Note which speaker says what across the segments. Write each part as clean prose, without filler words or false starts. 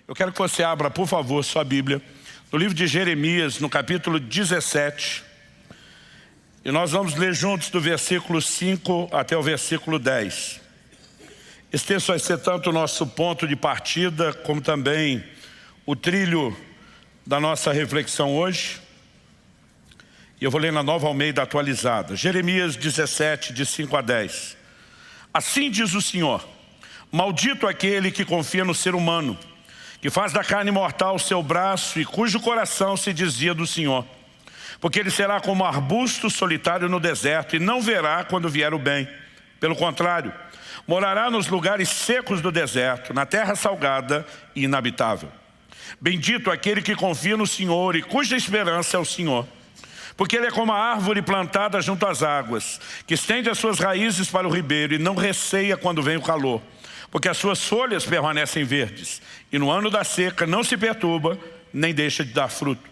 Speaker 1: Eu quero que você abra, por favor, sua Bíblia, no livro de Jeremias, no capítulo 17. E nós vamos ler juntos do versículo 5 até o versículo 10. Esse texto vai ser tanto o nosso ponto de partida, como também o trilho da nossa reflexão hoje. E eu vou ler na Nova Almeida atualizada. Jeremias 17, de 5 a 10. Assim diz o Senhor: maldito aquele que confia no ser humano, que faz da carne mortal o seu braço e cujo coração se desvia do Senhor. Porque ele será como arbusto solitário no deserto e não verá quando vier o bem. Pelo contrário, morará nos lugares secos do deserto, na terra salgada e inabitável. Bendito aquele que confia no Senhor e cuja esperança é o Senhor. Porque ele é como a árvore plantada junto às águas, que estende as suas raízes para o ribeiro e não receia quando vem o calor. Porque as suas folhas permanecem verdes, e no ano da seca não se perturba, nem deixa de dar fruto.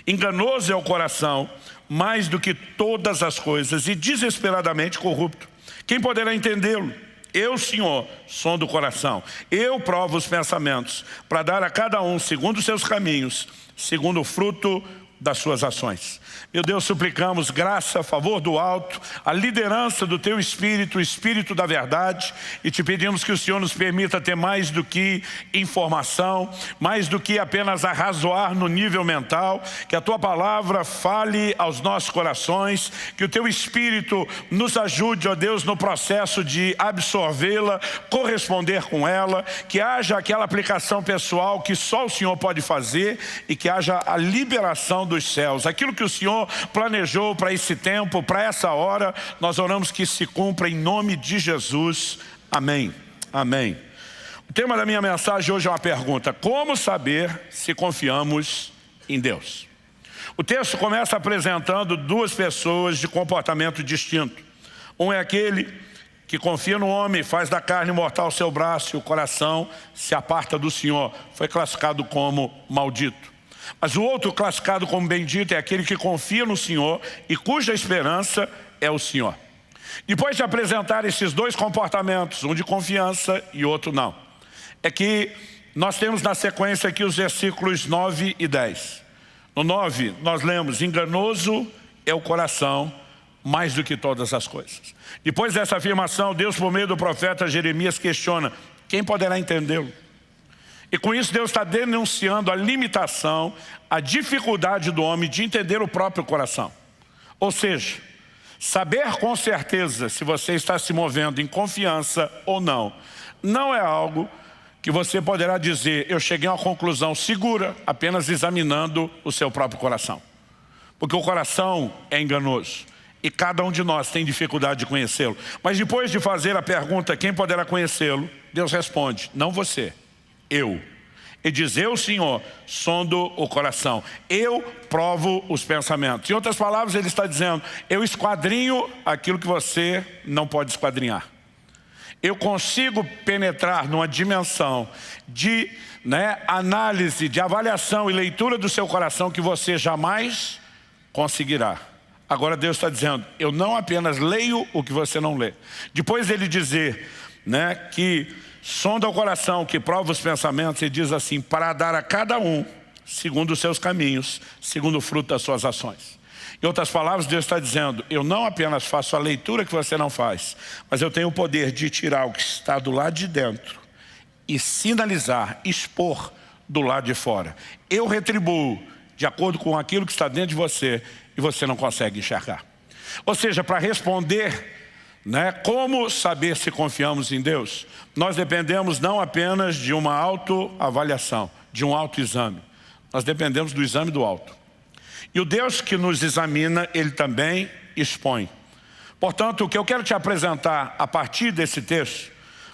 Speaker 1: Enganoso é o coração, mais do que todas as coisas, e desesperadamente corrupto. Quem poderá entendê-lo? Eu, Senhor, sondo o coração. Eu provo os pensamentos, para dar a cada um, segundo os seus caminhos, segundo o fruto das suas ações. Meu Deus, suplicamos graça, favor do alto, a liderança do Teu Espírito, o Espírito da verdade, e te pedimos que o Senhor nos permita ter mais do que informação, mais do que apenas arrazoar no nível mental, que a Tua palavra fale aos nossos corações, que o Teu Espírito nos ajude, ó Deus, no processo de absorvê-la, corresponder com ela, que haja aquela aplicação pessoal que só o Senhor pode fazer e que haja a liberação dos céus. Aquilo que o Senhor planejou para esse tempo, para essa hora, nós oramos que se cumpra em nome de Jesus. Amém. Amém. O tema da minha mensagem hoje é uma pergunta: como saber se confiamos em Deus? O texto começa apresentando duas pessoas de comportamento distinto. Um é aquele que confia no homem, faz da carne mortal seu braço e o coração se aparta do Senhor. Foi classificado como maldito. Mas o outro, classificado como bendito, é aquele que confia no Senhor e cuja esperança é o Senhor. Depois de apresentar esses dois comportamentos, um de confiança e outro não, é que nós temos na sequência aqui os versículos 9 e 10. No 9 nós lemos: enganoso é o coração mais do que todas as coisas. Depois dessa afirmação, Deus, por meio do profeta Jeremias, questiona: quem poderá entendê-lo? E com isso Deus está denunciando a limitação, a dificuldade do homem de entender o próprio coração. Ou seja, saber com certeza se você está se movendo em confiança ou não, não é algo que você poderá dizer: eu cheguei a uma conclusão segura apenas examinando o seu próprio coração. Porque o coração é enganoso e cada um de nós tem dificuldade de conhecê-lo. Mas depois de fazer a pergunta: quem poderá conhecê-lo? Deus responde: não você, eu. E diz: eu, Senhor, sondo o coração, eu provo os pensamentos. Em outras palavras, ele está dizendo: eu esquadrinho aquilo que você não pode esquadrinhar. Eu consigo penetrar numa dimensão de análise, de avaliação e leitura do seu coração que você jamais conseguirá. Agora Deus está dizendo: eu não apenas leio o que você não lê. Depois ele dizer que sonda o coração, que prova os pensamentos, e diz assim: para dar a cada um segundo os seus caminhos, segundo o fruto das suas ações. Em outras palavras, Deus está dizendo: eu não apenas faço a leitura que você não faz, mas eu tenho o poder de tirar o que está do lado de dentro e sinalizar, expor do lado de fora. Eu retribuo de acordo com aquilo que está dentro de você e você não consegue enxergar. Ou seja, para responder como saber se confiamos em Deus, nós dependemos não apenas de uma autoavaliação, de um autoexame. Nós dependemos do exame do auto. E o Deus que nos examina, Ele também expõe. Portanto, o que eu quero te apresentar a partir desse texto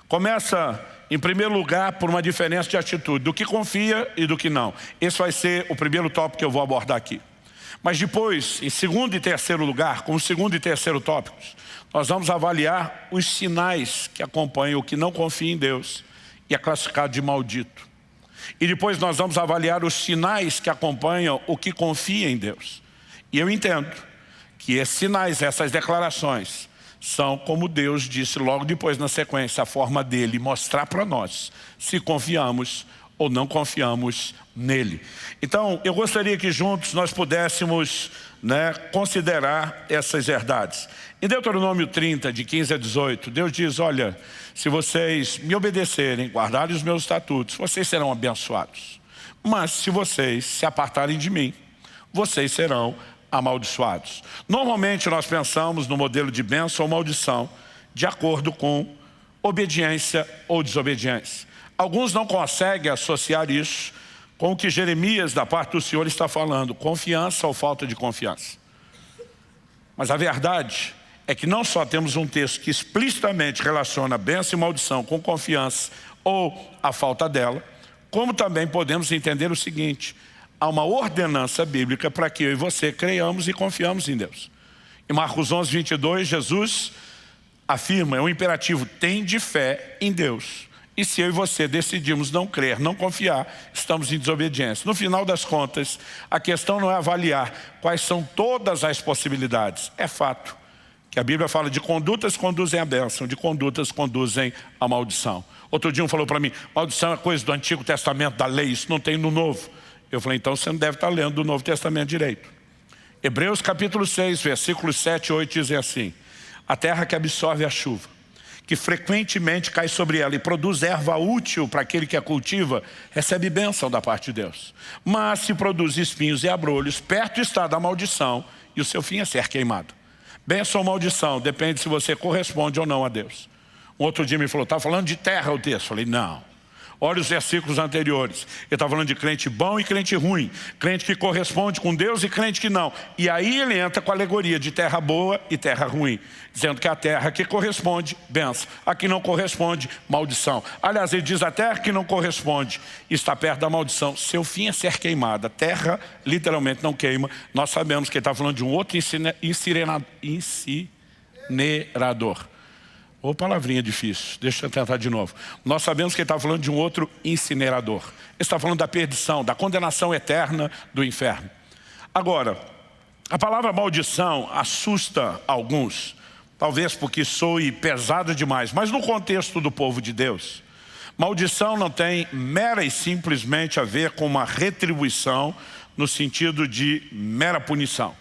Speaker 1: começa, em primeiro lugar, por uma diferença de atitude, do que confia e do que não. Esse vai ser o primeiro tópico que eu vou abordar aqui. Mas depois, em segundo e terceiro lugar, como segundo e terceiro tópicos, nós vamos avaliar os sinais que acompanham o que não confia em Deus e é classificado de maldito. E depois nós vamos avaliar os sinais que acompanham o que confia em Deus. E eu entendo que esses sinais, essas declarações, são, como Deus disse logo depois na sequência, a forma dele mostrar para nós se confiamos ou não confiamos nele. Então, eu gostaria que juntos nós pudéssemos, considerar essas verdades. Em Deuteronômio 30, de 15 a 18, Deus diz, olha, se vocês me obedecerem, guardarem os meus estatutos, vocês serão abençoados. Mas se vocês se apartarem de mim, vocês serão amaldiçoados. Normalmente nós pensamos no modelo de bênção ou maldição de acordo com obediência ou desobediência. Alguns não conseguem associar isso com o que Jeremias, da parte do Senhor, está falando, confiança ou falta de confiança. Mas a verdade é que não só temos um texto que explicitamente relaciona bênção e maldição com confiança ou a falta dela, como também podemos entender o seguinte, há uma ordenança bíblica para que eu e você creiamos e confiamos em Deus. Em Marcos 11, 22, Jesus afirma, é um imperativo, tende fé em Deus. E se eu e você decidimos não crer, não confiar, estamos em desobediência. No final das contas, a questão não é avaliar quais são todas as possibilidades. É fato que a Bíblia fala de condutas conduzem à bênção, de condutas conduzem à maldição. Outro dia um falou para mim, maldição é coisa do Antigo Testamento, da lei, isso não tem no Novo. Eu falei, então você não deve estar lendo o Novo Testamento direito. Hebreus capítulo 6, versículos 7 e 8 dizem assim, a terra que absorve a chuva, que frequentemente cai sobre ela e produz erva útil para aquele que a cultiva, recebe bênção da parte de Deus. Mas se produz espinhos e abrolhos, perto está da maldição e o seu fim é ser queimado. Bênção ou maldição, depende se você corresponde ou não a Deus. Um outro dia me falou, está falando de terra o texto? Eu falei, não. Olha os versículos anteriores. Ele está falando de crente bom e crente ruim. Crente que corresponde com Deus e crente que não. E aí ele entra com a alegoria de terra boa e terra ruim. Dizendo que a terra que corresponde, bênção. A que não corresponde, maldição. Aliás, ele diz a terra que não corresponde está perto da maldição. Seu fim é ser queimada. Terra literalmente não queima. Nós sabemos que ele está falando de um outro incinerador. Ô, palavrinha difícil, deixa eu tentar de novo. Nós sabemos que ele está falando de um outro incinerador. Ele está falando da perdição, da condenação eterna do inferno. Agora, a palavra maldição assusta alguns, talvez porque soe pesado demais, mas no contexto do povo de Deus, maldição não tem mera e simplesmente a ver com uma retribuição no sentido de mera punição.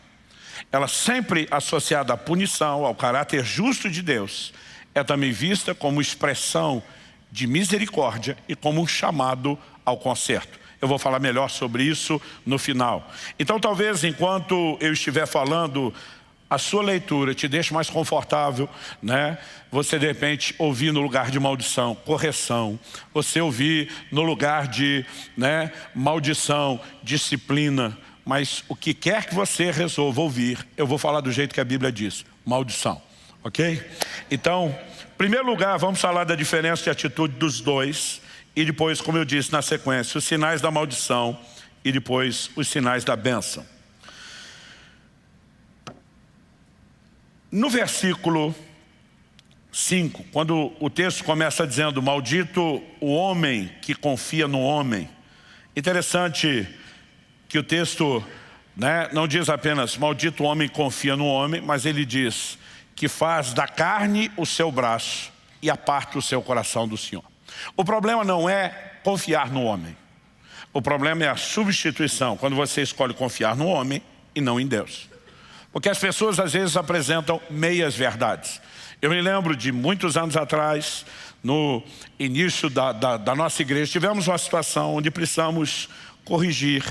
Speaker 1: Ela sempre associada à punição, ao caráter justo de Deus, é também vista como expressão de misericórdia e como um chamado ao conserto. Eu vou falar melhor sobre isso no final. Então talvez enquanto eu estiver falando, a sua leitura te deixe mais confortável, Você de repente ouvir no lugar de maldição, correção. Você ouvir no lugar de maldição, disciplina. Mas o que quer que você resolva ouvir, eu vou falar do jeito que a Bíblia diz, maldição. Ok? Então, em primeiro lugar, vamos falar da diferença de atitude dos dois e depois, como eu disse na sequência, os sinais da maldição e depois os sinais da bênção. No versículo 5, quando o texto começa dizendo, maldito o homem que confia no homem. Interessante que o texto não diz apenas, maldito o homem que confia no homem, mas ele diz, que faz da carne o seu braço e aparta o seu coração do Senhor. O problema não é confiar no homem. O problema é a substituição, quando você escolhe confiar no homem e não em Deus. Porque as pessoas às vezes apresentam meias verdades. Eu me lembro de muitos anos atrás, no início da nossa igreja, tivemos uma situação onde precisamos corrigir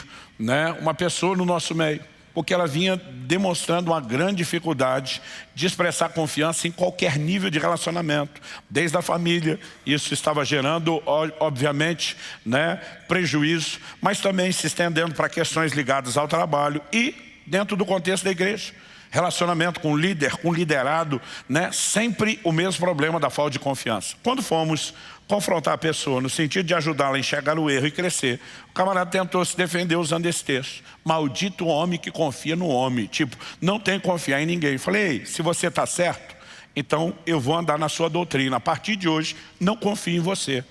Speaker 1: uma pessoa no nosso meio. Porque ela vinha demonstrando uma grande dificuldade de expressar confiança em qualquer nível de relacionamento, desde a família. Isso estava gerando, obviamente, prejuízo, mas também se estendendo para questões ligadas ao trabalho e dentro do contexto da igreja. Relacionamento com líder, com liderado, sempre o mesmo problema da falta de confiança. Quando fomos confrontar a pessoa no sentido de ajudá-la a enxergar o erro e crescer, o camarada tentou se defender usando esse texto. Maldito o homem que confia no homem. Tipo, não tem que confiar em ninguém. Eu falei, ei, se você está certo, então eu vou andar na sua doutrina. A partir de hoje, não confio em você.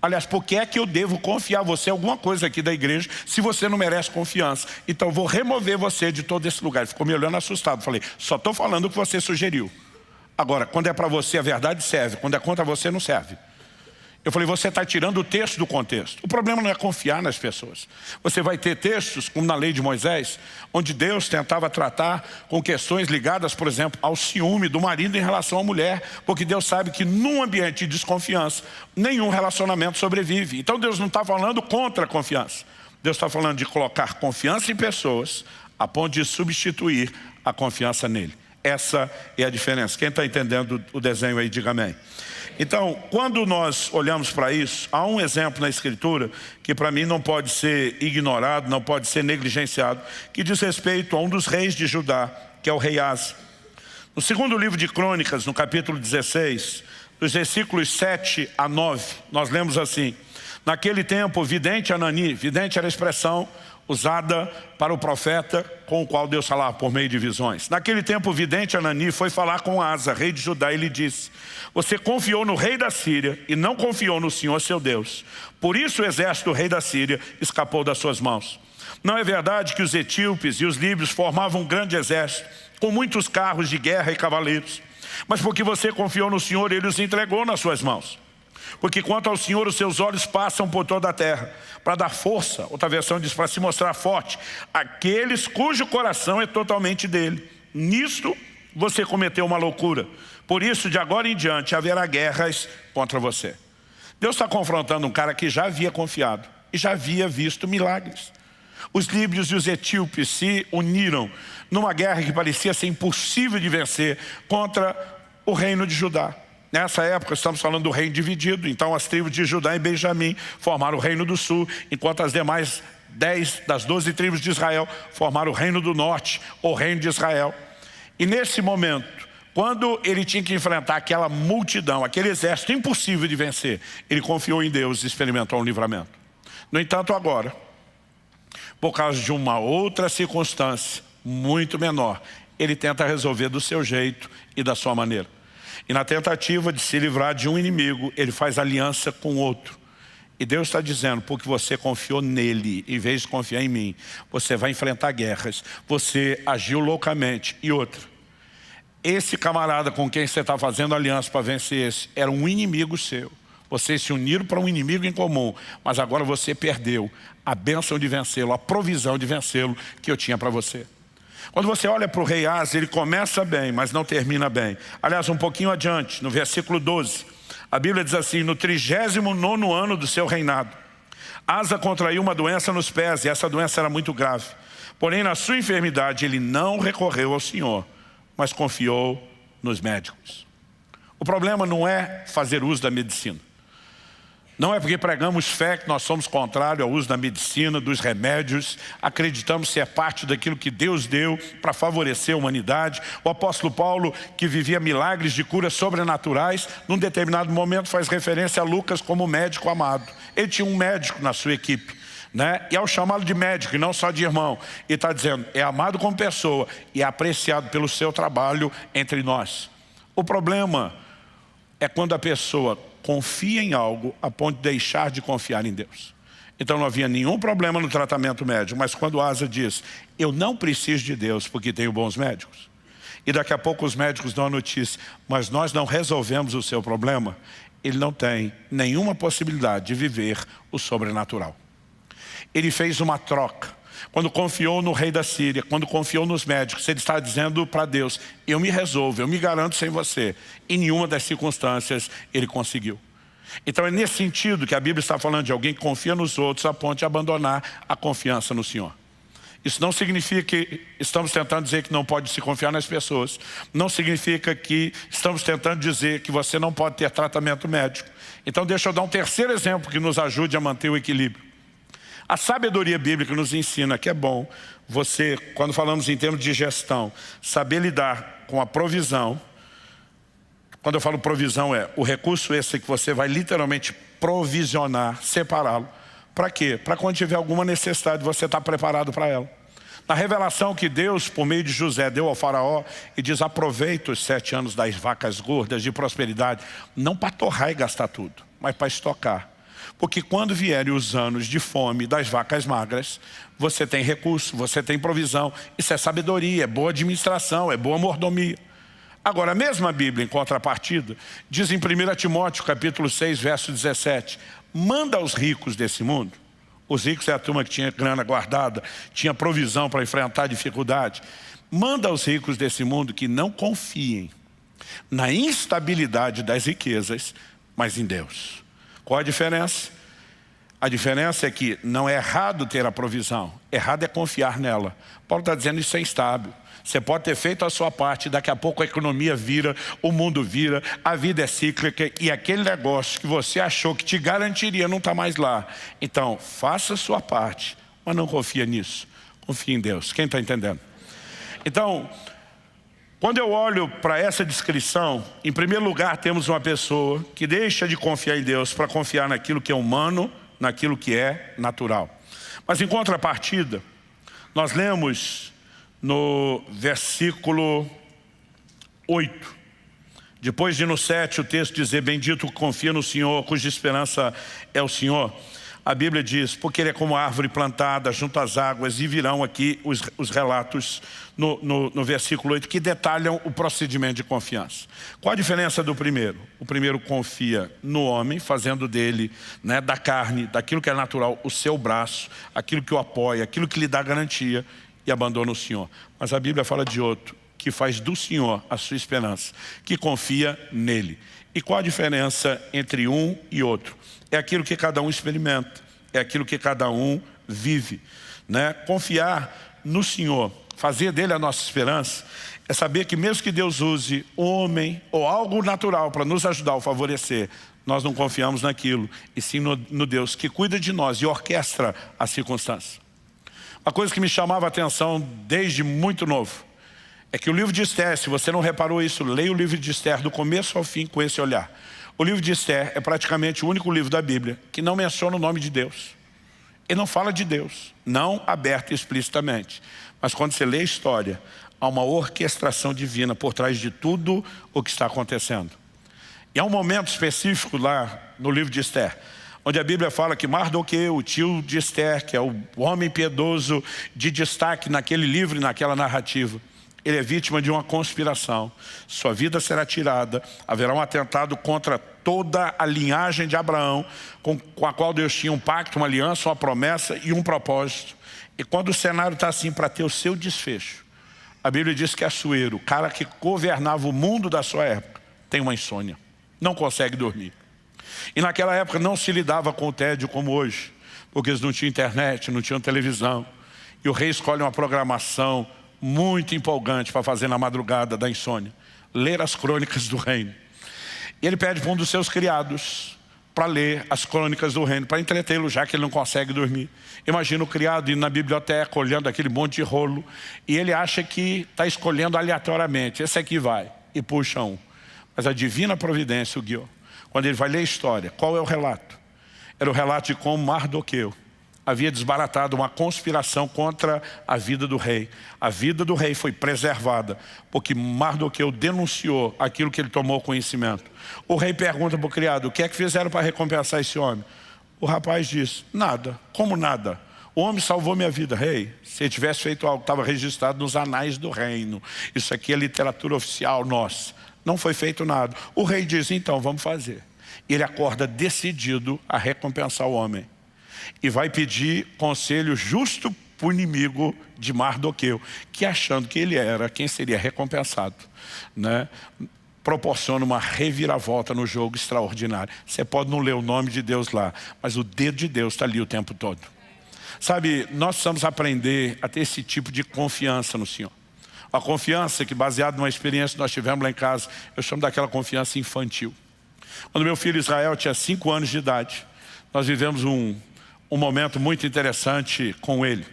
Speaker 1: Aliás, por que é que eu devo confiar você em alguma coisa aqui da igreja se você não merece confiança? Então vou remover você de todo esse lugar. Ele ficou me olhando assustado. Falei, só estou falando o que você sugeriu. Agora, quando é para você a verdade serve, quando é contra você não serve. Eu falei, você está tirando o texto do contexto. O problema não é confiar nas pessoas. Você vai ter textos, como na lei de Moisés, onde Deus tentava tratar com questões ligadas, por exemplo, ao ciúme do marido em relação à mulher, porque Deus sabe que num ambiente de desconfiança, nenhum relacionamento sobrevive. Então Deus não está falando contra a confiança. Deus está falando de colocar confiança em pessoas a ponto de substituir a confiança nele. Essa é a diferença. Quem está entendendo o desenho aí, diga amém. Então, quando nós olhamos para isso, há um exemplo na Escritura que para mim não pode ser ignorado, não pode ser negligenciado, que diz respeito a um dos reis de Judá, que é o rei Asa. No segundo livro de Crônicas, no capítulo 16, dos versículos 7 a 9, nós lemos assim: naquele tempo, o vidente Anani, vidente era a expressão usada para o profeta com o qual Deus falava por meio de visões. Naquele tempo, o vidente Anani foi falar com Asa, rei de Judá, e lhe disse: você confiou no rei da Síria e não confiou no Senhor seu Deus. Por isso o exército do rei da Síria escapou das suas mãos. Não é verdade que os etíopes e os líbios formavam um grande exército, com muitos carros de guerra e cavaleiros? Mas porque você confiou no Senhor, ele os entregou nas suas mãos. Porque quanto ao Senhor, os seus olhos passam por toda a terra, para dar força, outra versão diz, para se mostrar forte, aqueles cujo coração é totalmente dele. Nisto você cometeu uma loucura. Por isso, de agora em diante, haverá guerras contra você. Deus está confrontando um cara que já havia confiado e já havia visto milagres. Os líbios e os etíopes se uniram numa guerra que parecia ser impossível de vencer contra o reino de Judá. Nessa época estamos falando do reino dividido, então as tribos de Judá e Benjamim formaram o reino do sul, enquanto as demais 10 das 12 tribos de Israel formaram o reino do norte, o reino de Israel. E nesse momento, quando ele tinha que enfrentar aquela multidão, aquele exército impossível de vencer, ele confiou em Deus e experimentou um livramento. No entanto, agora, por causa de uma outra circunstância muito menor, ele tenta resolver do seu jeito e da sua maneira. E na tentativa de se livrar de um inimigo, ele faz aliança com outro. E Deus está dizendo, porque você confiou nele, em vez de confiar em mim, você vai enfrentar guerras, você agiu loucamente. E outra, esse camarada com quem você está fazendo aliança para vencer esse, era um inimigo seu. Vocês se uniram para um inimigo em comum, mas agora você perdeu a bênção de vencê-lo, a provisão de vencê-lo que eu tinha para você. Quando você olha para o rei Asa, ele começa bem, mas não termina bem. Aliás, um pouquinho adiante, no versículo 12, a Bíblia diz assim: no 39º ano do seu reinado, Asa contraiu uma doença nos pés, e essa doença era muito grave. Porém, na sua enfermidade, ele não recorreu ao Senhor, mas confiou nos médicos. O problema não é fazer uso da medicina. Não é porque pregamos fé que nós somos contrários ao uso da medicina, dos remédios, acreditamos ser parte daquilo que Deus deu para favorecer a humanidade. O apóstolo Paulo, que vivia milagres de curas sobrenaturais, num determinado momento faz referência a Lucas como médico amado. Ele tinha um médico na sua equipe, né? E ao chamá-lo de médico e não só de irmão, ele está dizendo, é amado como pessoa e é apreciado pelo seu trabalho entre nós. O problema é quando a pessoa confia em algo a ponto de deixar de confiar em Deus. Então não havia nenhum problema no tratamento médico, mas quando Asa diz, eu não preciso de Deus porque tenho bons médicos, e daqui a pouco os médicos dão a notícia, mas nós não resolvemos o seu problema, ele não tem nenhuma possibilidade de viver o sobrenatural. Ele fez uma troca. Quando confiou no rei da Síria, quando confiou nos médicos, ele está dizendo para Deus, eu me resolvo, eu me garanto sem você. Em nenhuma das circunstâncias ele conseguiu. Então é nesse sentido que a Bíblia está falando de alguém que confia nos outros a ponto de abandonar a confiança no Senhor. Isso não significa que estamos tentando dizer que não pode se confiar nas pessoas. Não significa que estamos tentando dizer que você não pode ter tratamento médico. Então deixa eu dar um terceiro exemplo que nos ajude a manter o equilíbrio. A sabedoria bíblica nos ensina que é bom você, quando falamos em termos de gestão, saber lidar com a provisão. Quando eu falo provisão é o recurso esse que você vai literalmente provisionar, separá-lo. Para quê? Para quando tiver alguma necessidade você estar preparado para ela. Na revelação que Deus, por meio de José, deu ao faraó e diz, aproveita os 7 anos das vacas gordas de prosperidade, não para torrar e gastar tudo, mas para estocar. Porque quando vierem os anos de fome das vacas magras, você tem recurso, você tem provisão. Isso é sabedoria, é boa administração, é boa mordomia. Agora, a mesma Bíblia, em contrapartida, diz em 1 Timóteo, capítulo 6, verso 17, manda aos ricos desse mundo. Os ricos é a turma que tinha grana guardada, tinha provisão para enfrentar a dificuldade. Manda aos ricos desse mundo que não confiem na instabilidade das riquezas, mas em Deus. Qual a diferença? A diferença é que não é errado ter a provisão, errado é confiar nela. Paulo está dizendo isso é instável. Você pode ter feito a sua parte, daqui a pouco a economia vira, o mundo vira, a vida é cíclica e aquele negócio que você achou que te garantiria não está mais lá. Então, faça a sua parte, mas não confia nisso. Confia em Deus. Quem está entendendo? Então, quando eu olho para essa descrição, em primeiro lugar temos uma pessoa que deixa de confiar em Deus para confiar naquilo que é humano, naquilo que é natural. Mas em contrapartida, nós lemos no versículo 8, depois de no 7 o texto dizer, bendito confia no Senhor, cuja esperança é o Senhor. A Bíblia diz, porque ele é como árvore plantada junto às águas, e virão aqui os relatos no versículo 8 que detalham o procedimento de confiança. Qual a diferença do primeiro? O primeiro confia no homem, fazendo dele, da carne, daquilo que é natural, o seu braço, aquilo que o apoia, aquilo que lhe dá garantia, e abandona o Senhor. Mas a Bíblia fala de outro, que faz do Senhor a sua esperança, que confia nele. E qual a diferença entre um e outro? É aquilo que cada um experimenta, é aquilo que cada um vive. Confiar no Senhor, fazer dele a nossa esperança, é saber que mesmo que Deus use um homem ou algo natural para nos ajudar ou favorecer, nós não confiamos naquilo, e sim no Deus que cuida de nós e orquestra a circunstância. Uma coisa que me chamava a atenção desde muito novo é que o livro de Esther, se você não reparou isso, leia o livro de Esther do começo ao fim com esse olhar. O livro de Esther é praticamente o único livro da Bíblia que não menciona o nome de Deus. Ele não fala de Deus, não aberto explicitamente. Mas quando você lê a história, há uma orquestração divina por trás de tudo o que está acontecendo. E há um momento específico lá no livro de Esther, onde a Bíblia fala que Mardoqueu, o tio de Esther, que é o homem piedoso de destaque naquele livro e naquela narrativa, ele é vítima de uma conspiração. Sua vida será tirada, haverá um atentado contra toda a linhagem de Abraão, com a qual Deus tinha um pacto, uma aliança, uma promessa e um propósito. E quando o cenário está assim para ter o seu desfecho, a Bíblia diz que Assuero, o cara que governava o mundo da sua época, tem uma insônia, não consegue dormir. E naquela época não se lidava com o tédio como hoje, porque eles não tinham internet, não tinham televisão. E o rei escolhe uma programação muito empolgante para fazer na madrugada da insônia. Ler as crônicas do reino. E ele pede para um dos seus criados para ler as crônicas do reino, para entretê-lo, já que ele não consegue dormir. Imagina o criado indo na biblioteca, olhando aquele monte de rolo, e ele acha que está escolhendo aleatoriamente. Esse aqui vai, e puxa um. Mas a divina providência o guiou. Quando ele vai ler a história, qual é o relato? Era o relato de como Mardoqueu havia desbaratado uma conspiração contra a vida do rei. A vida do rei foi preservada, porque Mardoqueu denunciou aquilo que ele tomou conhecimento. O rei pergunta para o criado, o que é que fizeram para recompensar esse homem? O rapaz diz, nada. Como nada? O homem salvou minha vida, rei. Se ele tivesse feito algo, estava registrado nos anais do reino. Isso aqui é literatura oficial nossa. Não foi feito nada. O rei diz, então, vamos fazer. Ele acorda decidido a recompensar o homem. E vai pedir conselho justo para o inimigo de Mardoqueu, que achando que ele era quem seria recompensado, proporciona uma reviravolta no jogo extraordinário. Você pode não ler o nome de Deus lá, mas o dedo de Deus está ali o tempo todo. Sabe, nós precisamos aprender a ter esse tipo de confiança no Senhor. A confiança que, baseada numa experiência que nós tivemos lá em casa, eu chamo daquela confiança infantil. Quando meu filho Israel tinha 5 anos de idade, nós vivemos um momento muito interessante com ele.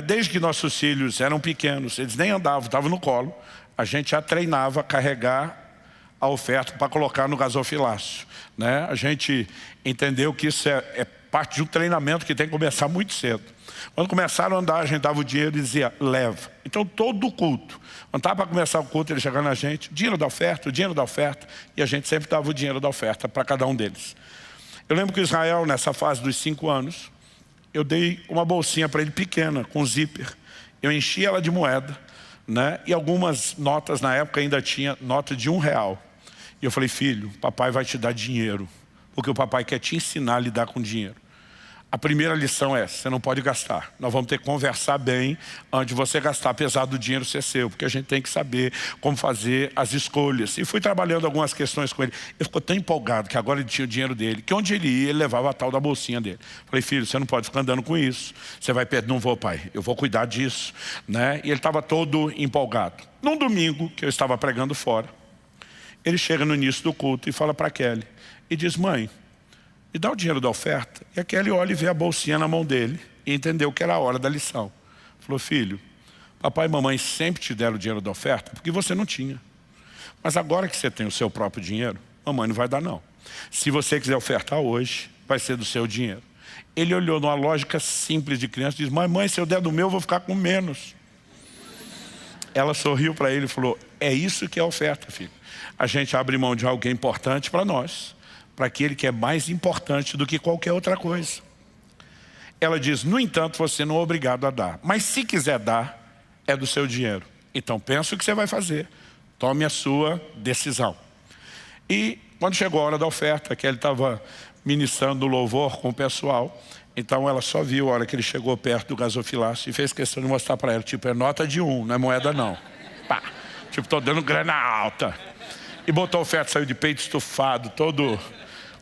Speaker 1: Desde que nossos filhos eram pequenos, eles nem andavam, estavam no colo, a gente já treinava a carregar a oferta para colocar no gasofilácio. A gente entendeu que isso é parte de um treinamento que tem que começar muito cedo. Quando começaram a andar, a gente dava o dinheiro e dizia, leva. Então todo o culto, quando estava para começar o culto, ele chegava na gente, dinheiro da oferta, e a gente sempre dava o dinheiro da oferta para cada um deles. Eu lembro que Israel, nessa fase dos 5 anos, eu dei uma bolsinha para ele pequena, com zíper. Eu enchi ela de moeda, né? E algumas notas na época ainda tinha nota de R$1. E eu falei, filho, papai vai te dar dinheiro, porque o papai quer te ensinar a lidar com dinheiro. A primeira lição é, você não pode gastar. Nós vamos ter que conversar bem antes de você gastar, apesar do dinheiro ser seu, porque a gente tem que saber como fazer as escolhas. E fui trabalhando algumas questões com ele. Ele ficou tão empolgado que agora ele tinha o dinheiro dele, que onde ele ia, ele levava a tal da bolsinha dele. Falei, filho, você não pode ficar andando com isso. Você vai perder. Não vou, pai, eu vou cuidar disso, né? E ele estava todo empolgado. Num domingo, que eu estava pregando fora, ele chega no início do culto e fala para Kelly, e diz, mãe, me dá o dinheiro da oferta. E a Kelly olha e vê a bolsinha na mão dele e entendeu que era a hora da lição. Falou, filho, papai e mamãe sempre te deram o dinheiro da oferta porque você não tinha. Mas agora que você tem o seu próprio dinheiro, mamãe não vai dar não. Se você quiser ofertar hoje, vai ser do seu dinheiro. Ele olhou numa lógica simples de criança e disse, mãe, se eu der do meu, eu vou ficar com menos. Ela sorriu para ele e falou, é isso que é oferta, filho. A gente abre mão de algo que é importante para nós, para aquele que é mais importante do que qualquer outra coisa. Ela diz, no entanto, você não é obrigado a dar. Mas se quiser dar, é do seu dinheiro. Então pensa o que você vai fazer. Tome a sua decisão. E quando chegou a hora da oferta, que ele estava ministrando louvor com o pessoal, então ela só viu a hora que ele chegou perto do gasofilácio e fez questão de mostrar para ela, tipo, é nota de 1, não é moeda não. Pá, tipo, estou dando grana alta. E botou a oferta, saiu de peito estufado, todo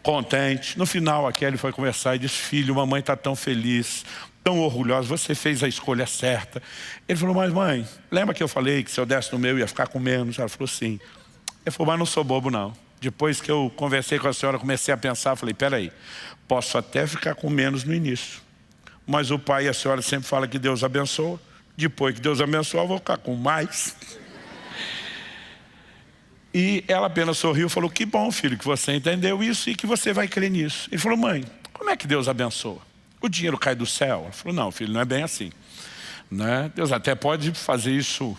Speaker 1: contente. No final, a Kelly foi conversar e disse, filho, mamãe está tão feliz, tão orgulhosa, você fez a escolha certa. Ele falou, mas mãe, lembra que eu falei que se eu desse no meu ia ficar com menos? Ela falou, sim. Ele falou, mas não sou bobo não. Depois que eu conversei com a senhora, comecei a pensar, falei, peraí, posso até ficar com menos no início, mas o pai e a senhora sempre falam que Deus abençoa. Depois que Deus abençoa, eu vou ficar com mais. E ela apenas sorriu e falou, que bom, filho, que você entendeu isso e que você vai crer nisso. Ele falou, mãe, como é que Deus abençoa? O dinheiro cai do céu? Ela falou, não, filho, não é bem assim, né? Deus até pode fazer isso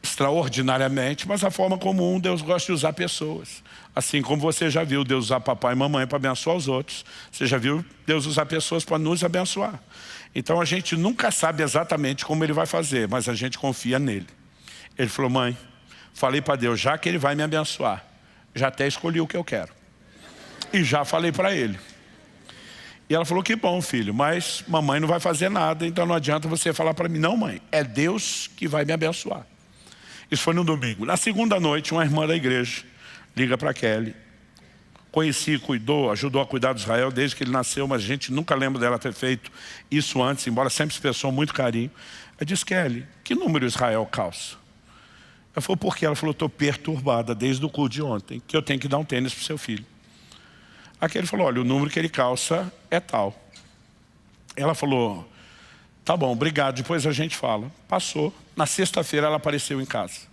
Speaker 1: extraordinariamente, mas a forma comum, Deus gosta de usar pessoas. Assim como você já viu Deus usar papai e mamãe para abençoar os outros, você já viu Deus usar pessoas para nos abençoar. Então a gente nunca sabe exatamente como Ele vai fazer, mas a gente confia nele. Ele falou, mãe, falei para Deus, já que Ele vai me abençoar, já até escolhi o que eu quero. E já falei para Ele. E ela falou, que bom, filho, mas mamãe não vai fazer nada, então não adianta você falar para mim. Não, mãe, é Deus que vai me abençoar. Isso foi no domingo. Na segunda noite, uma irmã da igreja liga para Kelly. Conheci, cuidou, ajudou a cuidar de Israel desde que ele nasceu, mas a gente nunca lembra dela ter feito isso antes, embora sempre expressou muito carinho. Ela disse, Kelly, que número Israel calça? Ela falou, por quê? Ela falou, estou perturbada desde o culto de ontem, que eu tenho que dar um tênis para o seu filho. Aqui ele falou, olha, o número que ele calça é tal. Ela falou, tá bom, obrigado, depois a gente fala. Passou, na sexta-feira ela apareceu em casa.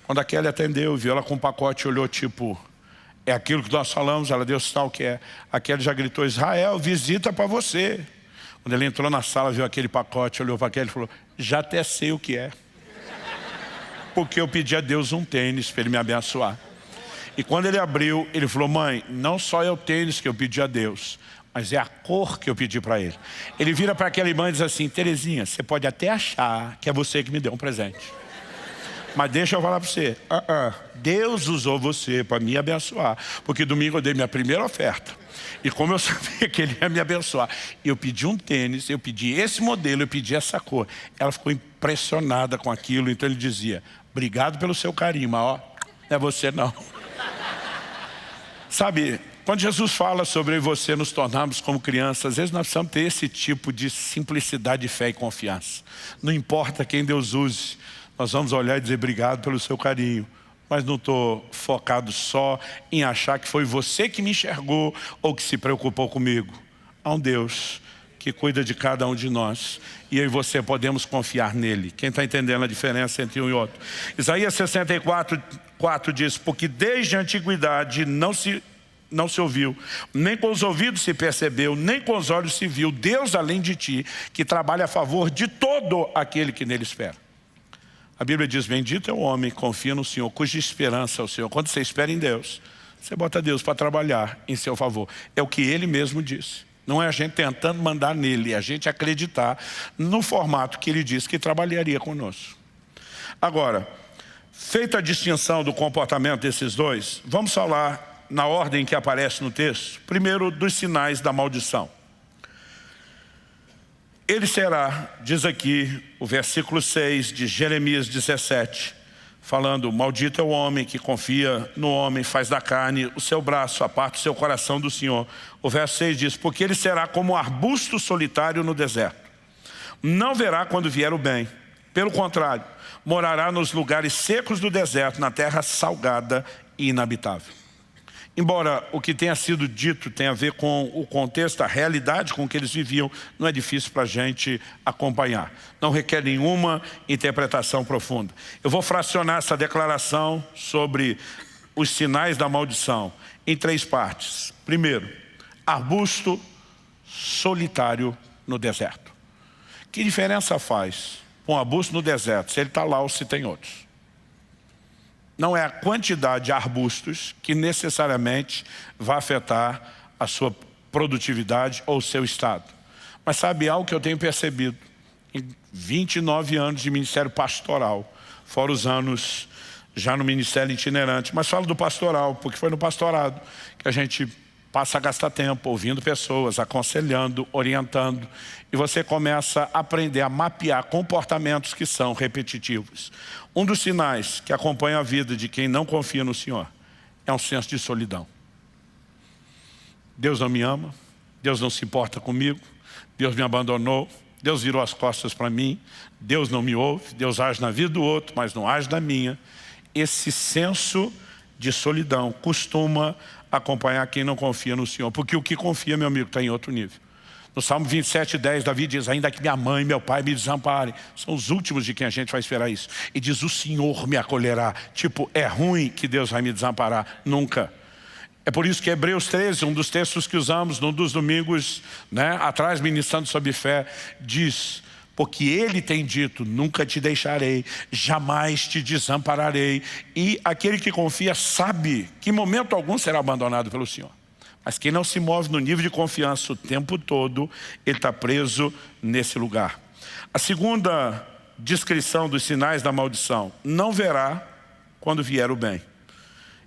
Speaker 1: Quando a Kelly atendeu, viu ela com um pacote, olhou tipo, é aquilo que nós falamos, ela deu sinal que é. A Kelly já gritou, Israel, visita para você. Quando ele entrou na sala, viu aquele pacote, olhou para a Kelly e falou, já até sei o que é. Porque eu pedi a Deus um tênis para Ele me abençoar. E quando ele abriu, ele falou, mãe, não só é o tênis que eu pedi a Deus, mas é a cor que eu pedi para Ele. Ele vira para aquela irmã e diz assim, Terezinha, você pode até achar que é você que me deu um presente. Mas deixa eu falar para você, Deus usou você para me abençoar. Porque domingo eu dei minha primeira oferta. E como eu sabia que Ele ia me abençoar, eu pedi um tênis, eu pedi esse modelo, eu pedi essa cor. Ela ficou impressionada com aquilo, então ele dizia, obrigado pelo seu carinho, mas ó, não é você não. Sabe, quando Jesus fala sobre você nos tornarmos como crianças, às vezes nós precisamos ter esse tipo de simplicidade, fé e confiança. Não importa quem Deus use, nós vamos olhar e dizer obrigado pelo seu carinho. Mas não estou focado só em achar que foi você que me enxergou ou que se preocupou comigo. Há um Deus que cuida de cada um de nós. E eu e você podemos confiar nele. Quem está entendendo a diferença entre um e outro? Isaías 64:4 diz, porque desde a antiguidade não se ouviu, nem com os ouvidos se percebeu, nem com os olhos se viu, Deus além de ti, que trabalha a favor de todo aquele que nele espera. A Bíblia diz, bendito é o homem que confia no Senhor, cuja esperança é o Senhor. Quando você espera em Deus, você bota Deus para trabalhar em seu favor. É o que Ele mesmo disse. Não é a gente tentando mandar nele, é a gente acreditar no formato que Ele disse que trabalharia conosco. Agora, feita a distinção do comportamento desses dois, vamos falar na ordem que aparece no texto. Primeiro, dos sinais da maldição. Ele será, diz aqui o versículo 6 de Jeremias 17, falando: maldito é o homem que confia no homem, faz da carne o seu braço, aparta o seu coração do Senhor. O verso 6 diz: porque ele será como um arbusto solitário no deserto. Não verá quando vier o bem. Pelo contrário, morará nos lugares secos do deserto, na terra salgada e inabitável. Embora o que tenha sido dito tenha a ver com o contexto, a realidade com que eles viviam, não é difícil para a gente acompanhar. Não requer nenhuma interpretação profunda. Eu vou fracionar essa declaração sobre os sinais da maldição em 3 partes. Primeiro, arbusto solitário no deserto. Que diferença faz um arbusto no deserto, se ele está lá ou se tem outros? Não é a quantidade de arbustos que necessariamente vai afetar a sua produtividade ou o seu estado. Mas sabe algo que eu tenho percebido? Em 29 anos de ministério pastoral, fora os anos já no ministério itinerante. Mas falo do pastoral, porque foi no pastorado que a gente passa a gastar tempo ouvindo pessoas, aconselhando, orientando. E você começa a aprender a mapear comportamentos que são repetitivos. Um dos sinais que acompanha a vida de quem não confia no Senhor é um senso de solidão. Deus não me ama, Deus não se importa comigo, Deus me abandonou, Deus virou as costas para mim, Deus não me ouve, Deus age na vida do outro, mas não age na minha. Esse senso de solidão costuma acompanhar quem não confia no Senhor, porque o que confia, meu amigo, está em outro nível. No Salmo 27:10, Davi diz: ainda que minha mãe e meu pai me desamparem, são os últimos de quem a gente vai esperar isso. E diz: o Senhor me acolherá. Tipo, é ruim que Deus vai me desamparar? Nunca. É por isso que Hebreus 13, um dos textos que usamos num dos domingos, atrás, ministrando sobre fé, diz: porque Ele tem dito, nunca te deixarei, jamais te desampararei. E aquele que confia sabe que em momento algum será abandonado pelo Senhor. Mas quem não se move no nível de confiança o tempo todo, ele está preso nesse lugar. A segunda descrição dos sinais da maldição: não verá quando vier o bem.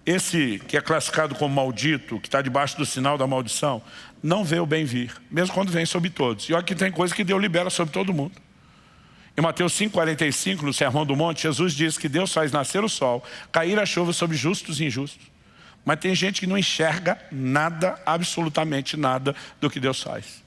Speaker 1: Esse que é classificado como maldito, que está debaixo do sinal da maldição, não vê o bem vir, mesmo quando vem sobre todos. E olha que tem coisa que Deus libera sobre todo mundo. Em Mateus 5,45, no Sermão do Monte, Jesus diz que Deus faz nascer o sol, cair a chuva sobre justos e injustos. Mas tem gente que não enxerga nada, absolutamente nada do que Deus faz.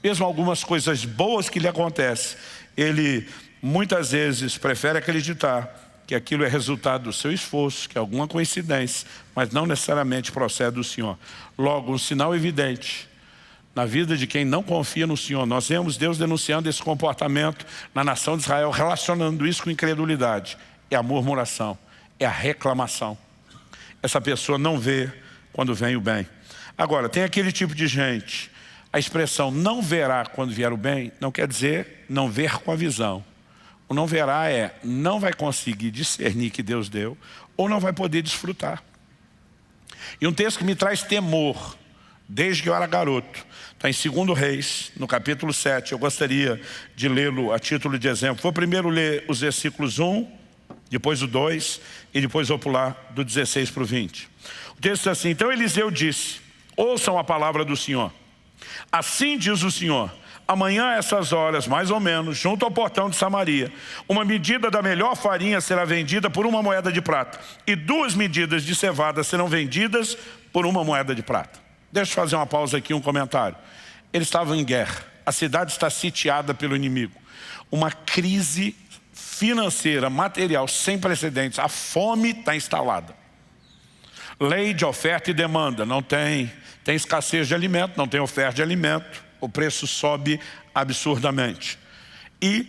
Speaker 1: Mesmo algumas coisas boas que lhe acontecem, ele muitas vezes prefere acreditar que aquilo é resultado do seu esforço, que é alguma coincidência, mas não necessariamente procede do Senhor. Logo, um sinal evidente na vida de quem não confia no Senhor. Nós vemos Deus denunciando esse comportamento na nação de Israel, relacionando isso com incredulidade. É a murmuração, é a reclamação. Essa pessoa não vê quando vem o bem. Agora, tem aquele tipo de gente, a expressão não verá quando vier o bem, não quer dizer não ver com a visão. O não verá é, não vai conseguir discernir que Deus deu, ou não vai poder desfrutar. E um texto que me traz temor, desde que eu era garoto, está em 2 Reis, no capítulo 7, eu gostaria de lê-lo a título de exemplo. Vou primeiro ler os versículos 1, depois o 2, e depois vou pular do 16 para o 20. O texto diz assim: então Eliseu disse, ouçam a palavra do Senhor. Assim diz o Senhor, amanhã a essas horas, mais ou menos, junto ao portão de Samaria, uma medida da melhor farinha será vendida por 1 moeda de prata, e 2 medidas de cevada serão vendidas por 1 moeda de prata. Deixa eu fazer uma pausa aqui, um comentário. Eles estavam em guerra, a cidade está sitiada pelo inimigo. Uma crise financeira, material, sem precedentes, a fome está instalada. Lei de oferta e demanda, não tem escassez de alimento, não tem oferta de alimento, o preço sobe absurdamente. E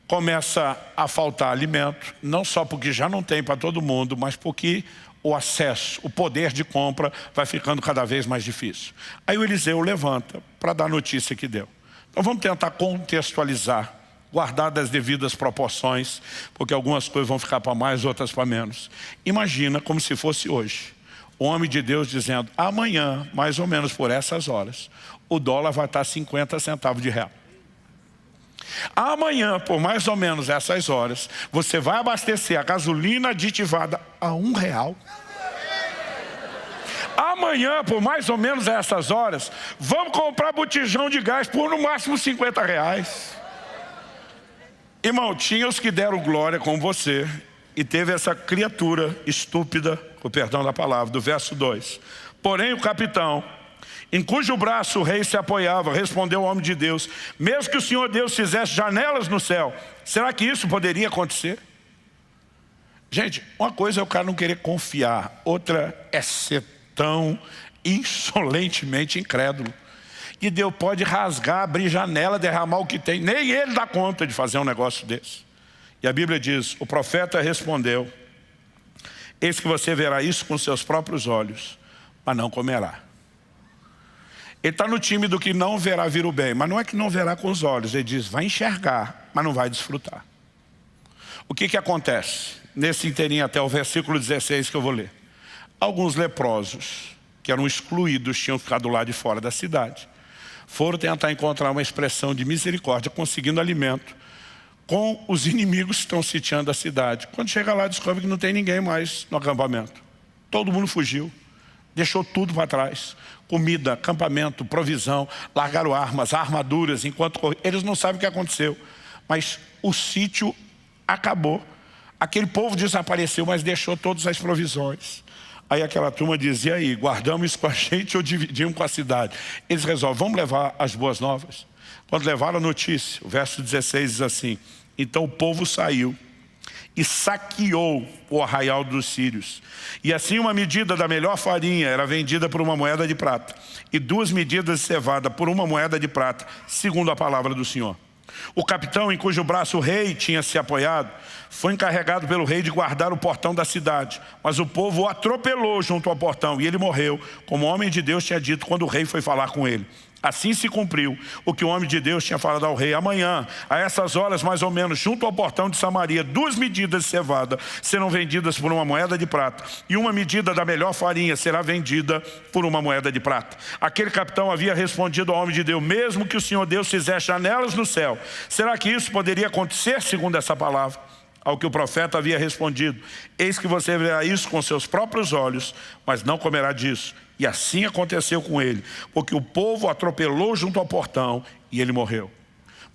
Speaker 1: começa a faltar alimento, não só porque já não tem para todo mundo, mas porque o acesso, o poder de compra vai ficando cada vez mais difícil. Aí o Eliseu levanta para dar a notícia que deu. Então vamos tentar contextualizar, guardar das devidas proporções, porque algumas coisas vão ficar para mais, outras para menos. Imagina como se fosse hoje. O homem de Deus dizendo, amanhã, mais ou menos por essas horas, o dólar vai estar 50 centavos de real. Amanhã, por mais ou menos essas horas, você vai abastecer a gasolina aditivada a R$1. Amanhã, por mais ou menos essas horas, vamos comprar botijão de gás por no máximo R$50. Irmão, tinha os que deram glória com você e teve essa criatura estúpida, com o perdão da palavra, do verso 2. Porém o capitão, em cujo braço o rei se apoiava, respondeu ao homem de Deus: mesmo que o Senhor Deus fizesse janelas no céu, será que isso poderia acontecer? Gente, uma coisa é o cara não querer confiar, outra é ser tão insolentemente incrédulo. E Deus pode rasgar, abrir janela, derramar o que tem. Nem ele dá conta de fazer um negócio desse. E a Bíblia diz, o profeta respondeu: eis que você verá isso com seus próprios olhos, mas não comerá. Ele está no time do que não verá vir o bem, mas não é que não verá com os olhos. Ele diz, vai enxergar, mas não vai desfrutar. O que acontece? Nesse inteirinho até o versículo 16 que eu vou ler. Alguns leprosos, que eram excluídos, tinham ficado lá de fora da cidade, foram tentar encontrar uma expressão de misericórdia, conseguindo alimento com os inimigos que estão sitiando a cidade. Quando chega lá, descobre que não tem ninguém mais no acampamento. Todo mundo fugiu, deixou tudo para trás. Comida, acampamento, provisão, largaram armas, armaduras, enquanto eles não sabem o que aconteceu. Mas o sítio acabou. Aquele povo desapareceu, mas deixou todas as provisões. Aí aquela turma dizia, e aí, guardamos isso com a gente ou dividimos com a cidade? Eles resolvem, vamos levar as boas novas. Quando levaram a notícia, o verso 16 diz assim: então o povo saiu e saqueou o arraial dos sírios. E assim uma medida da melhor farinha era vendida por uma moeda de prata, e 2 medidas de cevada por uma moeda de prata, segundo a palavra do Senhor. O capitão, em cujo braço o rei tinha se apoiado, foi encarregado pelo rei de guardar o portão da cidade. Mas o povo o atropelou junto ao portão e ele morreu, como o homem de Deus tinha dito quando o rei foi falar com ele. Assim se cumpriu o que o homem de Deus tinha falado ao rei. Amanhã, a essas horas mais ou menos, junto ao portão de Samaria, 2 medidas de cevada serão vendidas por uma moeda de prata, e 1 medida da melhor farinha será vendida por uma moeda de prata. Aquele capitão havia respondido ao homem de Deus: mesmo que o Senhor Deus fizesse janelas no céu, será que isso poderia acontecer segundo essa palavra? Ao que o profeta havia respondido: eis que você verá isso com seus próprios olhos, mas não comerá disso. E assim aconteceu com ele, porque o povo atropelou junto ao portão e ele morreu.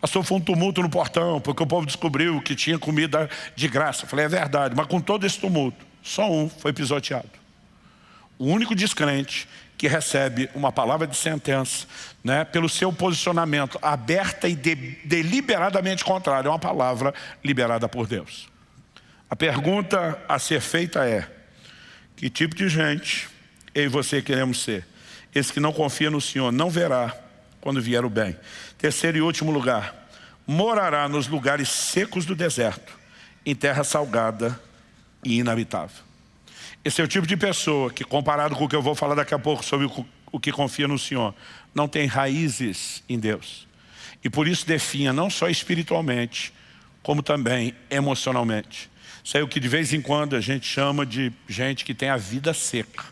Speaker 1: Pastor, foi um tumulto no portão, porque o povo descobriu que tinha comida de graça. Eu falei, é verdade, mas com todo esse tumulto, só um foi pisoteado. O único descrente que recebe uma palavra de sentença, né, pelo seu posicionamento aberta e deliberadamente contrário a uma palavra liberada por Deus. A pergunta a ser feita é: que tipo de gente eu e você queremos ser? Esse que não confia no Senhor não verá quando vier o bem. Terceiro e último lugar: morará nos lugares secos do deserto, em terra salgada e inabitável. Esse é o tipo de pessoa que, comparado com o que eu vou falar daqui a pouco sobre o que confia no Senhor, não tem raízes em Deus. E por isso definha não só espiritualmente, como também emocionalmente. Isso é o que de vez em quando a gente chama de gente que tem a vida seca.